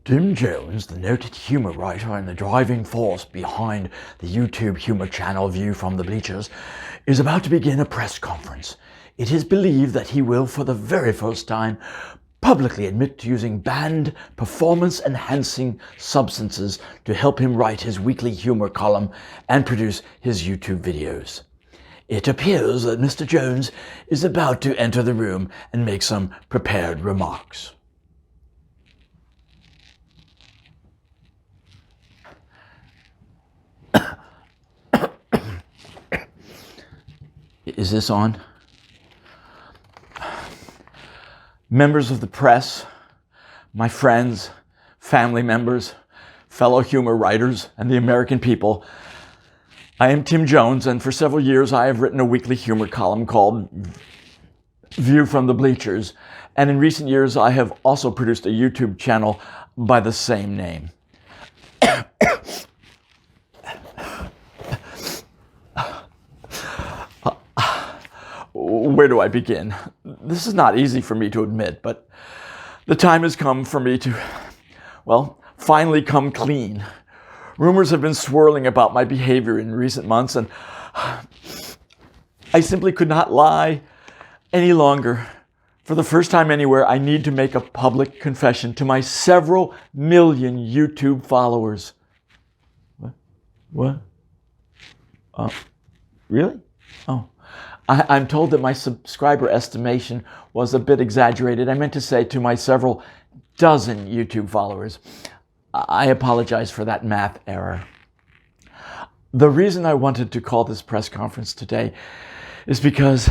Tim Jones, the noted humor writer and the driving force behind the YouTube humor channel View from the Bleachers, is about to begin a press conference. It is believed that he will, for the very first time, publicly admit to using banned performance-enhancing substances to help him write his weekly humor column and produce his YouTube videos. It appears that Mr. Jones is about to enter the room and make some prepared remarks. Is this on? Members of the press, my friends, family members, fellow humor writers, and the American people, I am Tim Jones, and for several years I have written a weekly humor column called View from the Bleachers, and in recent years I have also produced a YouTube channel by the same name. Where do I begin? This is not easy for me to admit, but the time has come for me to, finally come clean. Rumors have been swirling about my behavior in recent months, and I simply could not lie any longer. For the first time anywhere, I need to make a public confession to my several million YouTube followers. What? Really? Oh. I'm told that my subscriber estimation was a bit exaggerated. I meant to say to my several dozen YouTube followers. I apologize for that math error. The reason I wanted to call this press conference today is because,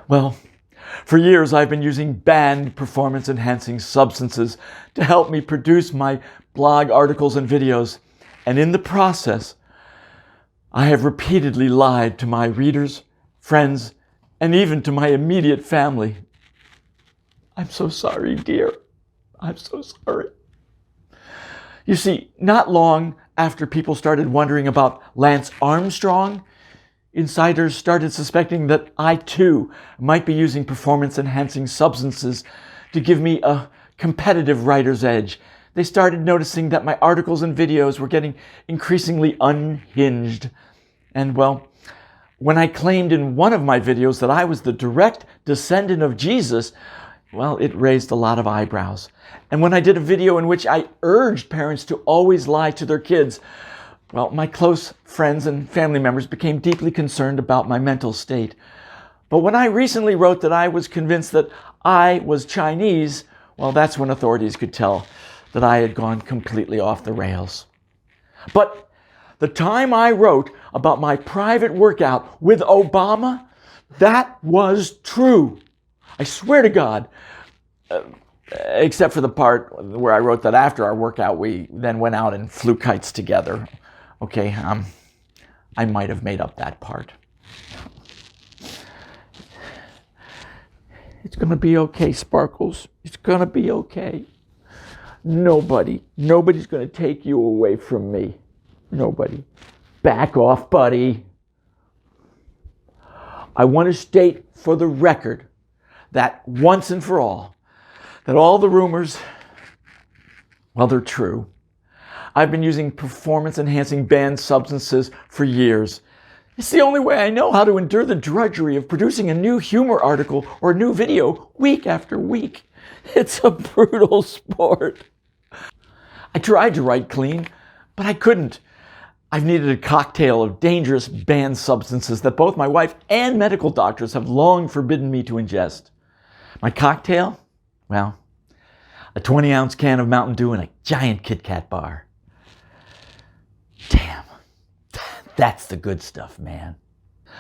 for years I've been using banned performance-enhancing substances to help me produce my blog articles and videos, and in the process, I have repeatedly lied to my readers, friends, and even to my immediate family. I'm so sorry, dear. I'm so sorry. You see, not long after people started wondering about Lance Armstrong, insiders started suspecting that I too might be using performance-enhancing substances to give me a competitive writer's edge. They started noticing that my articles and videos were getting increasingly unhinged. And when I claimed in one of my videos that I was the direct descendant of Jesus, it raised a lot of eyebrows. And when I did a video in which I urged parents to always lie to their kids, my close friends and family members became deeply concerned about my mental state. But when I recently wrote that I was convinced that I was Chinese, that's when authorities could tell that I had gone completely off the rails. But the time I wrote about my private workout with Obama, that was true. I swear to God, except for the part where I wrote that after our workout, we then went out and flew kites together. Okay, I might have made up that part. It's going to be okay, Sparkles. It's going to be okay. Nobody's going to take you away from me. Nobody. Back off, buddy. I want to state for the record that once and for all, that all the rumors, they're true. I've been using performance-enhancing banned substances for years. It's the only way I know how to endure the drudgery of producing a new humor article or a new video week after week. It's a brutal sport. I tried to write clean, but I couldn't. I've needed a cocktail of dangerous banned substances that both my wife and medical doctors have long forbidden me to ingest. My cocktail? A 20-ounce can of Mountain Dew and a giant Kit Kat bar. Damn, that's the good stuff, man.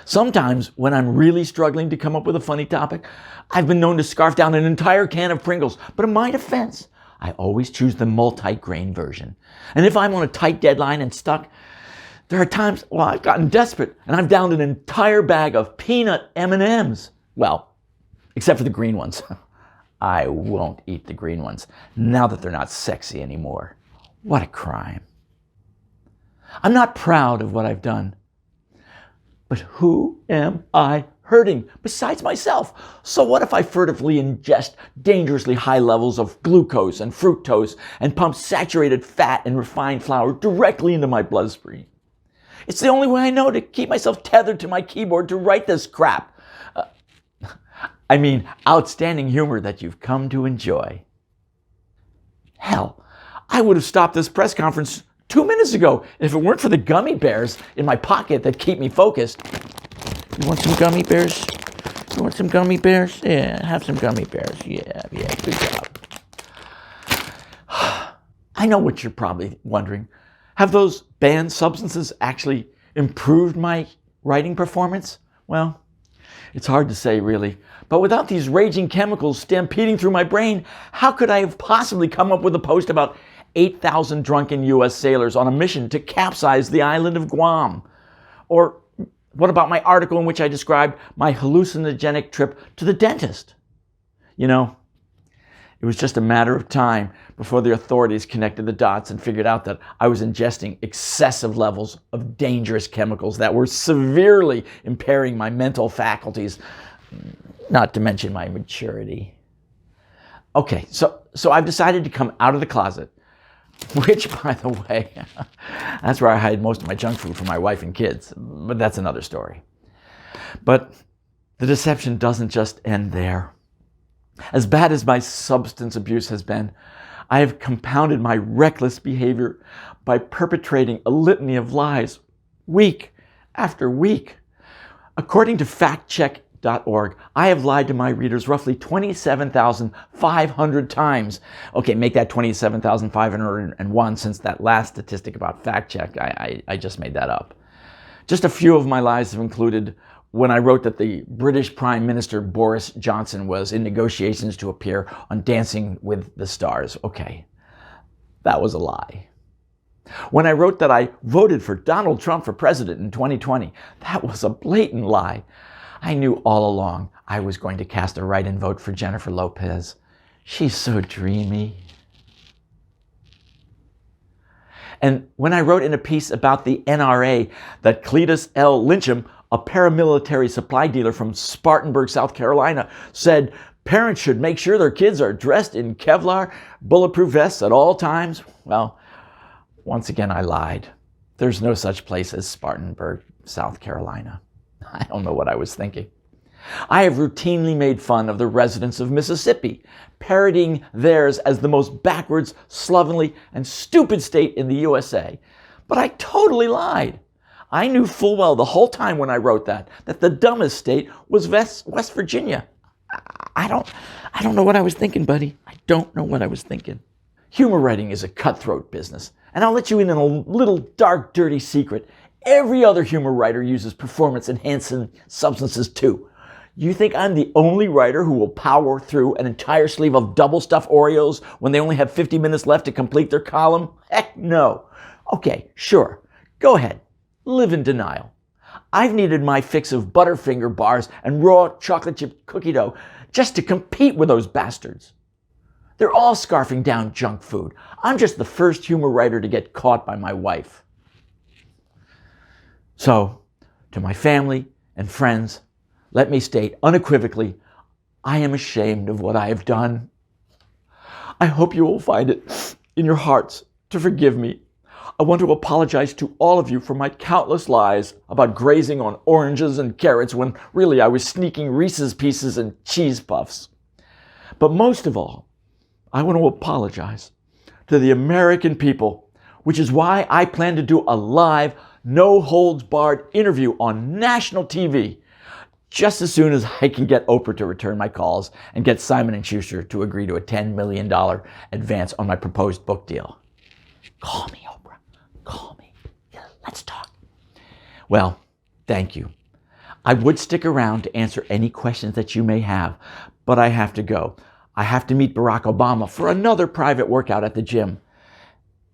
Sometimes, when I'm really struggling to come up with a funny topic, I've been known to scarf down an entire can of Pringles. But in my defense, I always choose the multi-grain version. And if I'm on a tight deadline and stuck, there are times, I've gotten desperate and I've downed an entire bag of peanut M&Ms. Except for the green ones. I won't eat the green ones now that they're not sexy anymore. What a crime. I'm not proud of what I've done. But who am I hurting besides myself. So what if I furtively ingest dangerously high levels of glucose and fructose and pump saturated fat and refined flour directly into my bloodstream? It's the only way I know to keep myself tethered to my keyboard to write this crap. Outstanding humor that you've come to enjoy. Hell, I would have stopped this press conference 2 minutes ago if it weren't for the gummy bears in my pocket that keep me focused. You want some gummy bears? You want some gummy bears? Yeah, have some gummy bears. Yeah, good job. I know what you're probably wondering. Have those banned substances actually improved my writing performance? Well, it's hard to say, really. But without these raging chemicals stampeding through my brain, how could I have possibly come up with a post about 8,000 drunken U.S. sailors on a mission to capsize the island of Guam? Or what about my article in which I described my hallucinogenic trip to the dentist? You know, it was just a matter of time before the authorities connected the dots and figured out that I was ingesting excessive levels of dangerous chemicals that were severely impairing my mental faculties, not to mention my maturity. Okay, so I've decided to come out of the closet, which, by the way, that's where I hide most of my junk food from my wife and kids, but that's another story. But the deception doesn't just end there. As bad as my substance abuse has been, I have compounded my reckless behavior by perpetrating a litany of lies week after week. According to factcheck.org, I have lied to my readers roughly 27,500 times. Okay, make that 27,501 since that last statistic about fact check, I just made that up. Just a few of my lies have included when I wrote that the British Prime Minister Boris Johnson was in negotiations to appear on Dancing with the Stars. Okay, that was a lie. When I wrote that I voted for Donald Trump for president in 2020, that was a blatant lie. I knew all along I was going to cast a write-in vote for Jennifer Lopez. She's so dreamy. And when I wrote in a piece about the NRA that Cletus L. Lyncham, a paramilitary supply dealer from Spartanburg, South Carolina, said parents should make sure their kids are dressed in Kevlar bulletproof vests at all times, well, once again I lied. There's no such place as Spartanburg, South Carolina. I don't know what I was thinking. I have routinely made fun of the residents of Mississippi, parodying theirs as the most backwards, slovenly, and stupid state in the USA. But I totally lied. I knew full well the whole time when I wrote that the dumbest state was West Virginia. I don't know what I was thinking, buddy. I don't know what I was thinking. Humor writing is a cutthroat business, and I'll let you in on a little dark, dirty secret. Every other humor writer uses performance-enhancing substances too. You think I'm the only writer who will power through an entire sleeve of double-stuffed Oreos when they only have 50 minutes left to complete their column? Heck no. Okay, sure. Go ahead. Live in denial. I've needed my fix of Butterfinger bars and raw chocolate chip cookie dough just to compete with those bastards. They're all scarfing down junk food. I'm just the first humor writer to get caught by my wife. So, to my family and friends, let me state unequivocally, I am ashamed of what I have done. I hope you will find it in your hearts to forgive me. I want to apologize to all of you for my countless lies about grazing on oranges and carrots when really I was sneaking Reese's Pieces and cheese puffs. But most of all, I want to apologize to the American people, which is why I plan to do a live, no-holds-barred interview on national TV just as soon as I can get Oprah to return my calls and get Simon & Schuster to agree to a $10 million advance on my proposed book deal. Call me, Oprah. Call me. Let's talk. Well, thank you. I would stick around to answer any questions that you may have, but I have to go. I have to meet Barack Obama for another private workout at the gym.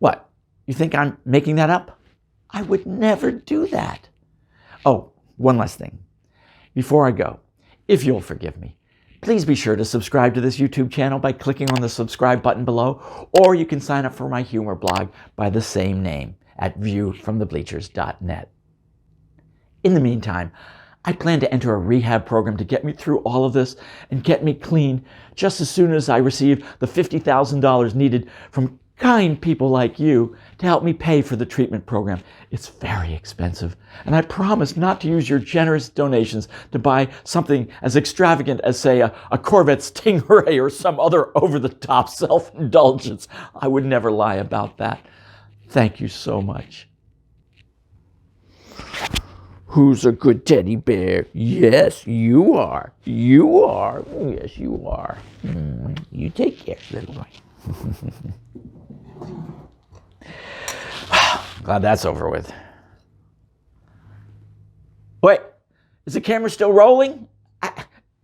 What? You think I'm making that up? I would never do that. Oh, one last thing. Before I go, if you'll forgive me, please be sure to subscribe to this YouTube channel by clicking on the subscribe button below, or you can sign up for my humor blog by the same name at viewfromthebleachers.net. In the meantime, I plan to enter a rehab program to get me through all of this and get me clean just as soon as I receive the $50,000 needed from kind people like you to help me pay for the treatment program. It's very expensive, and I promise not to use your generous donations to buy something as extravagant as, say, a Corvette Stingray or some other over-the-top self-indulgence. I would never lie about that. Thank you so much. Who's a good teddy bear? Yes, you are. You are. Yes, you are. You take care, little boy. Glad that's over with. Wait, is the camera still rolling?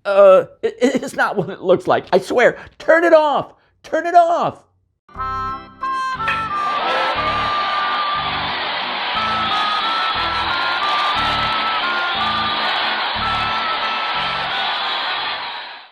It's not what it looks like. I swear. Turn it off. Turn it off.